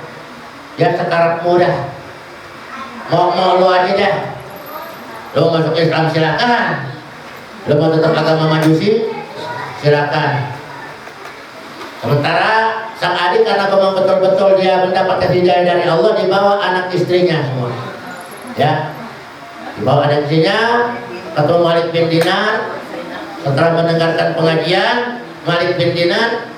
Ya sekarang mudah. Mau lu aja dah. Lu masuk Islam silakan. Lu mau tetap agama Majusi silakan. Sementara sang adik karena memang betul-betul dia mendapatkan hidayah dari Allah, dibawa anak istrinya semua. Ya, dibawa anak istrinya, ketemu Malik bin Dinar. Setelah mendengarkan pengajian Malik bin Dinar,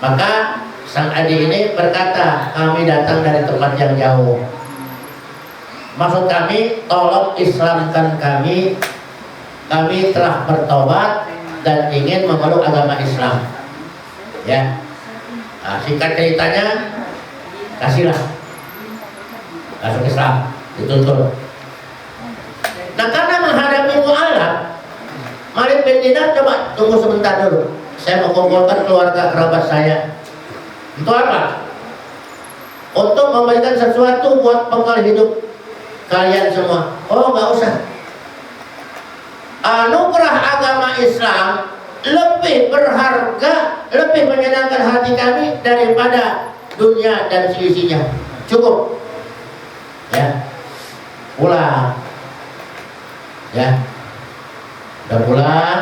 maka sang adik ini berkata, kami datang dari tempat yang jauh. Maksud kami, tolong Islamkan kami. Kami telah bertobat dan ingin memeluk agama Islam. Ya, nah, singkat ceritanya, kasihlah masuk Islam, dituntut. Nah, karena menghadapi mu'alaf, Malik bin Dinar coba tunggu sebentar dulu. Saya mau kumpulkan keluarga kerabat saya. Untuk apa? Untuk memberikan sesuatu buat bekal hidup kalian semua. Oh, nggak usah. Anugerah agama Islam lebih berharga, lebih menyenangkan hati kami daripada dunia dan seisinya. Cukup. Ya, pulang. Ya, udah pulang.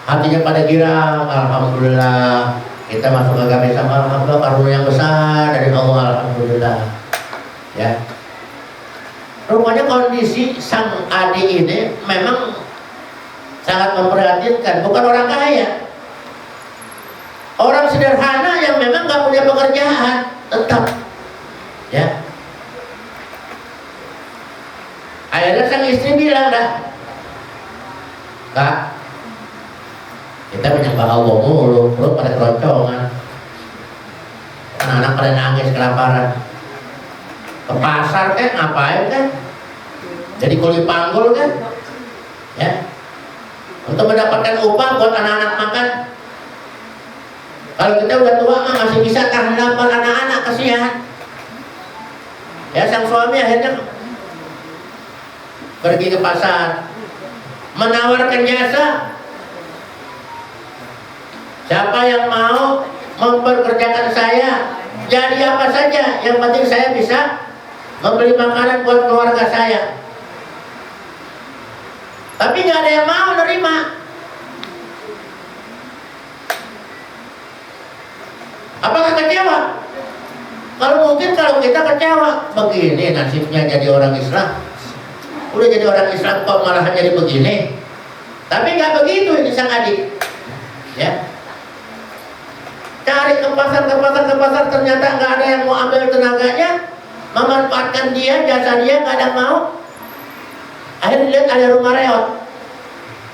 Hatinya pada girang. Alhamdulillah, kita masuk agama Islam. Alhamdulillah, karunia yang besar dari Allah. Alhamdulillah. Ya. Rupanya kondisi sang adik ini memang sangat memprihatinkan. Bukan orang kaya, orang sederhana yang memang nggak punya pekerjaan tetap. Ya. Akhirnya sang istri bilang, dah, Kak, kita menyembah Allah mulu, perut pada keroncongan, anak-anak pada nangis kelaparan. Ke pasar kan, ngapain kan? Jadi kuli panggul kan? Ya, untuk mendapatkan upah buat anak-anak makan. Kalau kita udah tua mah masih bisa tahan lapar anak-anak, kasihan. Ya, sang suami akhirnya pergi ke pasar, menawarkan jasa. Siapa yang mau memperkerjakan saya, jadi apa saja, yang penting saya bisa membeli makanan buat keluarga saya. Tapi nggak ada yang mau nerima. Apakah kecewa? Kalau kita kecewa, begini nasibnya jadi orang Islam. Udah jadi orang Islam kok malah jadi begini. Tapi nggak begitu ini sang adik. Ya, cari ke pasar, ternyata nggak ada yang mau ambil tenaganya, memanfaatkan dia, jasa dia, nggak ada yang mau. Akhirnya lihat ada rumah reot,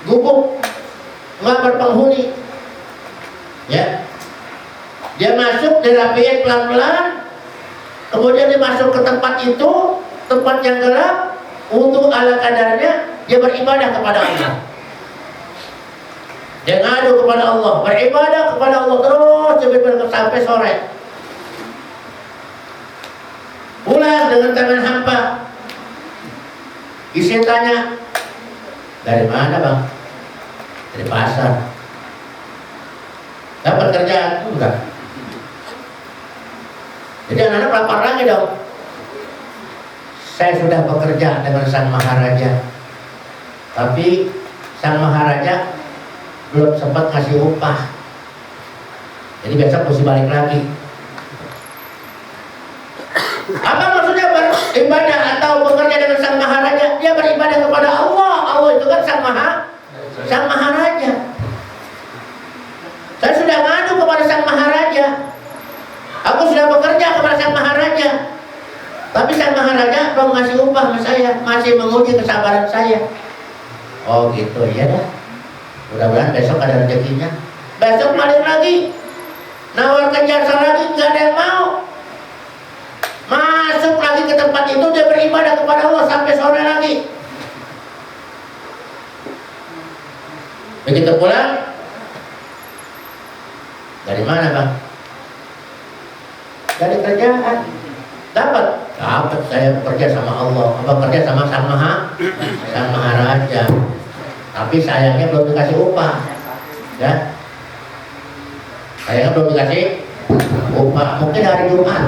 gubuk, nggak berpenghuni. Ya, dia masuk, dirapiin pelan-pelan, kemudian dia masuk ke tempat itu, tempat yang gelap, untuk ala kadarnya, dia beribadah kepada Allah. Dia ngadu kepada Allah, beribadah kepada Allah terus sampai sore. Pulang dengan tangan hampa. Istri tanya, dari mana bang? Dari pasar. Dapat kerjaan? Enggak. Jadi anak-anak lapar lagi dong. Saya sudah bekerja dengan sang maharaja, tapi sang maharaja belum sempat kasih upah. Jadi besok mesti balik lagi. Apa maksudnya beribadah atau bekerja dengan sang maharaja? Dia beribadah kepada Allah. Allah itu kan sang maharaja. Saya sudah ngadu kepada sang maharaja. Aku sudah bekerja kepada sang maharaja, tapi sang maharaja belum ngasih upah sama saya, masih menguji kesabaran saya. Oh gitu, ya dah. Mudah-mudahan besok ada rezekinya. Besok balik lagi, nawarkan jasa lagi, nggak ada yang mau. Masuk lagi ke tempat itu, dia beribadah kepada Allah sampai sore lagi. Begitu pulang, dari mana bang? Dari kerjaan. Dapat saya bekerja sama Allah, bekerja sama sang maharaja. Tapi sayangnya belum dikasih upah, ya. Sayangnya belum dikasih upah. Mungkin hari Jumat.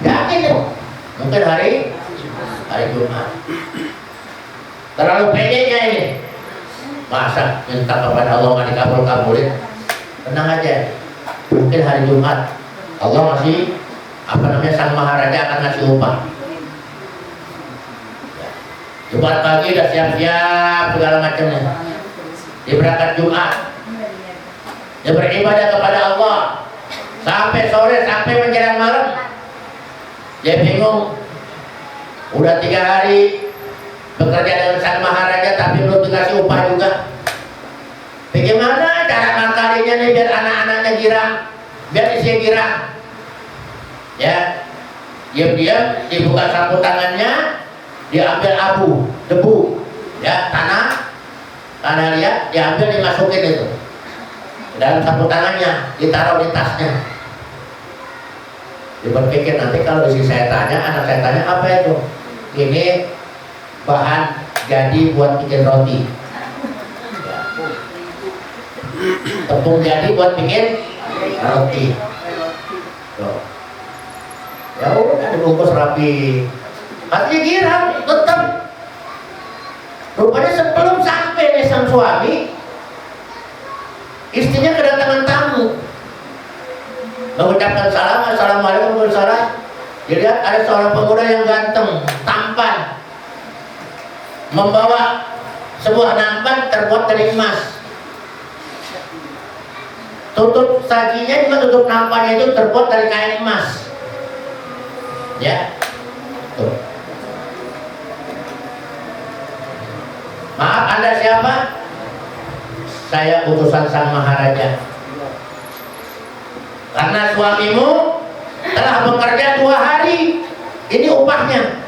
Yakin ya? Mungkin hari Jumat. Terlalu pedenya ini. Masa minta kepada Allah nggak dikabul-kabulin? Tenang aja. Mungkin hari Jumat Allah masih sang maharaja akan ngasih upah. Jumat pagi udah siap-siap segala macamnya. Dia berangkat Jumat. Dia beribadah kepada Allah sampai sore, sampai menjelang malam. Dia bingung. Udah 3 hari bekerja dengan sang maharaja tapi belum dikasih upah juga. Bagaimana cara ngakalinya nih biar anak-anaknya girang, biar isinya girang? Ya, diam-diam dibuka sapu tangannya, diambil abu, debu, ya tanah liat, diambil dimasukin itu dalam sapu tangannya, ditaruh di tasnya. Dia berpikir nanti kalau isi saya tanya, anak saya tanya apa itu? Ini bahan jadi buat bikin roti. Ya. Tepung jadi buat bikin roti. Tuh. Ya udah dibungkus rapi. Hati girang, tetap. Rupanya sebelum sampai nih sang suami, istrinya kedatangan tamu. Mengucapkan salam, assalamualaikum warahmatullahi. Dilihat ada seorang pemuda yang ganteng, tampan, membawa sebuah nampan terbuat dari emas. Tutup sajinya juga, tutup nampannya itu terbuat dari kain emas. Ya, tuh. Maaf, Anda siapa? Saya utusan sang maharaja. Karena suamimu telah bekerja 2 hari, ini upahnya.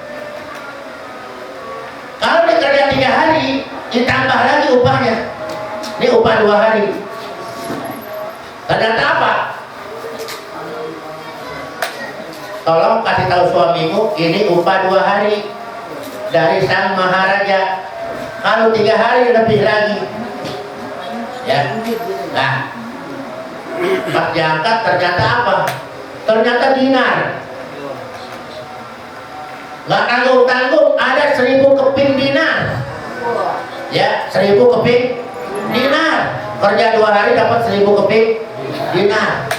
Kalau dikerja 3 hari, ditambah lagi upahnya. Ini upah 2 hari. Ternyata apa? Tolong kasih tahu suamimu, ini upah 2 hari dari sang maharaja. Kalau 3 hari lebih lagi. Ya. Nah, pas diangkat ternyata apa? Ternyata dinar. Nggak tanggung-tanggung, ada 1000 keping dinar. Ya, 1000 keping dinar. Kerja 2 hari dapat 1000 keping dinar.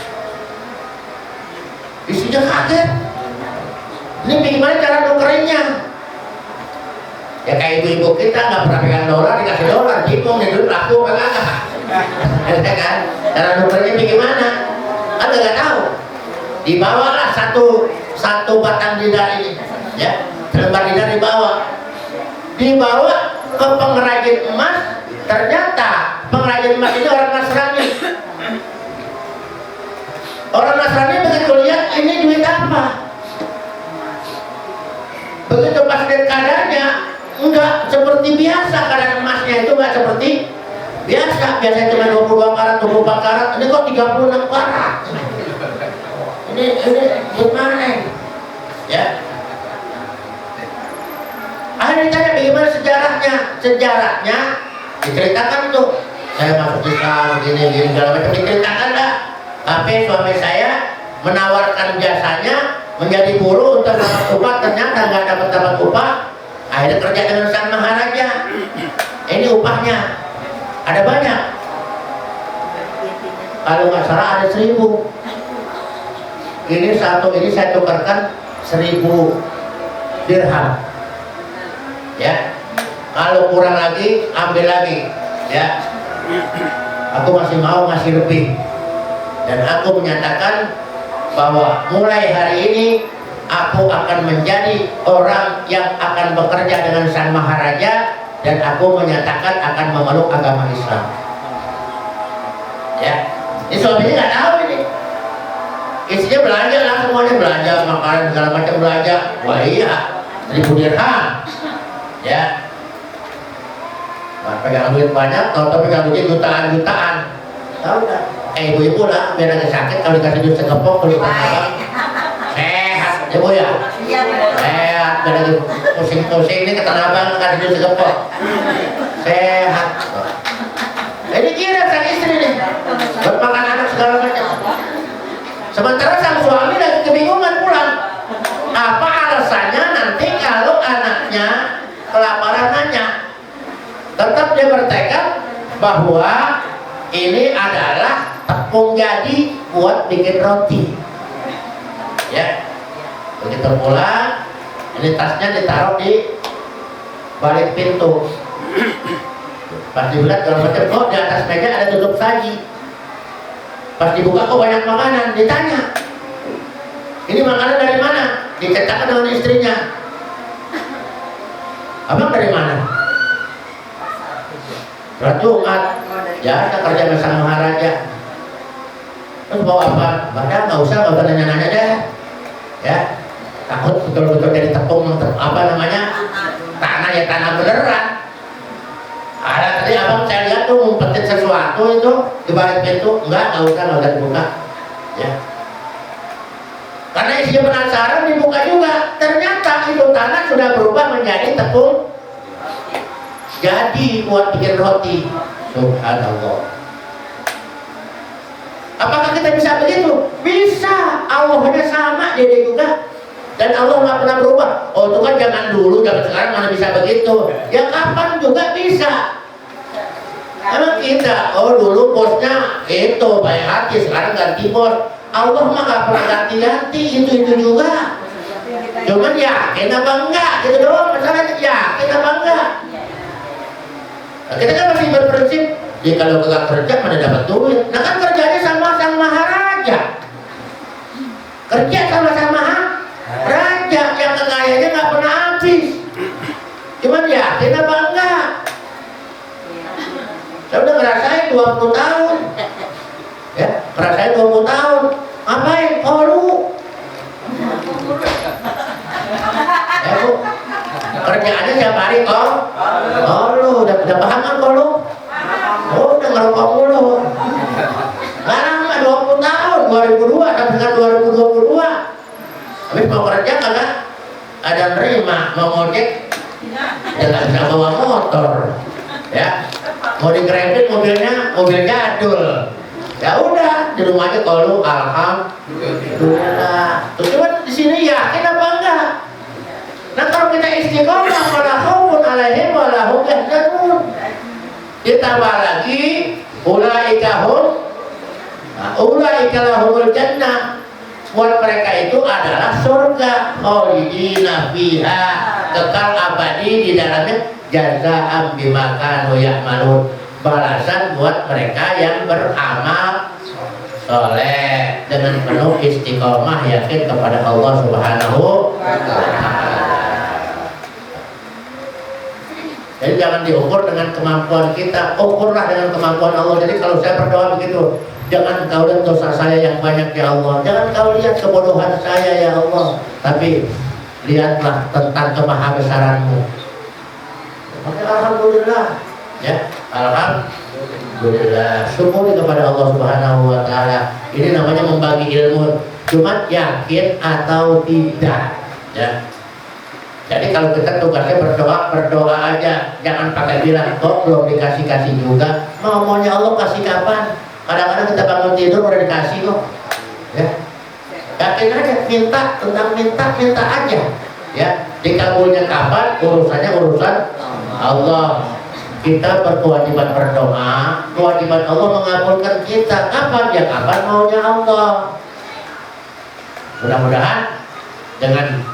Istrinya kaget. Ini bagaimana cara nukerinnya? Ya kayak ibu-ibu kita nggak pernah pegang dolar, dikasih dolar, bingung nih duit laku apa kagak. Ya kan? Cara nukernya bagaimana? Kan nggak tahu. Dibawalah satu batang lidah ini, ya, selembar lidah dibawa ke pengrajin emas. Ternyata pengrajin emas ini orang Nasrani. Orang Nasrani begitu lihat ini duit apa, begitu pas lihat kadarnya enggak seperti biasa, kadar emasnya itu enggak seperti biasa cuma 22 karat, 24 karat, ini kok 36 karat. Ini gimana ya? Akhirnya ditanya bagaimana sejarahnya diceritakan tuh, saya masuk Islam gini segala macam diceritakan dah. Tapi suami saya menawarkan jasanya menjadi buruh untuk dapat upah, ternyata nggak dapat upah. Akhirnya kerja dengan sang maharaja. Ini upahnya ada banyak, kalau nggak salah ada 1000. Ini saya tukarkan 1000 dirham, ya. Kalau kurang lagi ambil lagi, ya. Aku masih mau ngasih lebih, dan aku menyatakan bahwa mulai hari ini aku akan menjadi orang yang akan bekerja dengan sang maharaja, dan aku menyatakan akan memeluk agama Islam. Ya, ini suaminya nggak tahu ini. Istrinya belanja lah, semuanya belanja, makanan segala macam belanja. Wah iya, 1000 dirham. Ya, pegang duit banyak, atau pegang duit jutaan. Tahu nggak? Ibu-ibu lah, biar agak sakit kalau dikasih duit segepok, kalau dikasih sehat, ibu ya. Sehat, biar lagi pusing-pusing ini kata abang kasih duit segepok. Sehat. Ini kira sang istri nih, buat makan anak segala macam. Sementara sang suami lagi kebingungan pulang. Apa alasannya nanti kalau anaknya kelaparan nanya? Tetap dia bertekad bahwa ini adalah tepung jadi buat bikin roti. Ya, begitu pulang, ini tasnya ditaruh di balik pintu. Pas dilihat kalau macam, oh di atas meja ada tutup saji. Pas dibuka kok banyak makanan, ditanya, ini makanan dari mana? Diceritakan dengan istrinya. Abang dari mana? Sholat Jumat. Ya, kita kerja bersama maharaja. Terus bawa apa? Badan nggak usah nanya-nanya deh. Ya, takut betul-betul jadi tepung, apa namanya? Tanah ya tanah beneran. Ada tadi abang saya lihat tuh ngumpetin sesuatu itu di balik pintu. Nggak usah dibuka. Ya. Karena isinya penasaran, dibuka juga. Ternyata itu tanah sudah berubah menjadi tepung jadi buat bikin roti. Subhanallah. Apakah kita bisa begitu? Bisa. Allahnya sama dia juga. Dan Allah nggak pernah berubah. Oh itu kan zaman dulu, zaman sekarang mana bisa begitu? Ya kapan juga bisa. Emang kita, oh dulu bosnya itu baik hati, sekarang ganti bos. Allah mah nggak pernah ganti-ganti, itu juga. Cuman yakin apa enggak, gitu doang masalahnya, yakin apa enggak. Nah, kita kan masih berprinsip, ya kalau kagak kerja mana dapat duit. Nah kan kerjanya sama sang maharaja. Kerja sama-sama raja, yang kekayaannya nggak pernah habis. Cuman yakin apa enggak? Saya udah ngerasain 20 tahun. Ya, ngerasain 20 tahun. Ngapain? Kolu. Ya bu, kerjaannya tiap hari kok. Kolu, udah paham kan kolu? Oh, udah ngerokok mulu. Sekarang mah 20 tahun, 2002, sampai sekarang 2022. Habis mau kerja kagak ada nerima, mau ngojek ya nggak bisa bawa motor, ya mau dikredit mobilnya mobil jadul, ya udah di rumahnya kalau alhamdulillah. Tuh cuman di sini yakin apa enggak? Nah kalau kita istiqomah wala khaufun alaihim wala hum yahzanun, ditambah lagi ulaika lahumul jannah, buat mereka itu adalah surga khalidina fiha, kekal abadi di dalamnya, jazaa'an bima kanu ya'malun, balasan buat mereka yang beramal soleh dengan penuh istiqomah yakin kepada Allah Subhanahu wa Ta'ala. Jadi jangan diukur dengan kemampuan kita, ukurlah dengan kemampuan Allah. Jadi kalau saya berdoa begitu, jangan kau lihat dosa saya yang banyak ya Allah, jangan kau lihat kebodohan saya ya Allah, tapi lihatlah tentang kemahabesaran-Mu. Maka alhamdulillah, ya alhamdulillah, syukur kepada Allah Subhanahu wa Ta'ala. Ini namanya membagi ilmu, cuma yakin atau tidak, ya. Jadi kalau kita tugasnya berdoa aja, jangan pakai bilang kok belum dikasih juga. Maunya Allah kasih kapan? Kadang-kadang kita bangun tidur udah dikasih kok, ya. Yakin aja, minta aja, ya. Dikabulnya kapan? Urusannya urusan Allah. Kita berkewajiban berdoa, kewajiban Allah mengabulkan kita. Kapan? Ya kapan maunya Allah. Mudah-mudahan dengan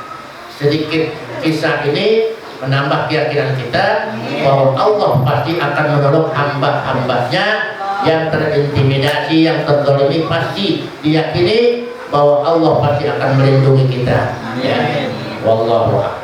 sedikit kisah ini menambah keyakinan kita bahwa Allah pasti akan menolong hamba-hambanya yang terintimidasi, yang terzalimi. Pasti diyakini bahwa Allah pasti akan melindungi kita. Ya. Wallahu a'lam.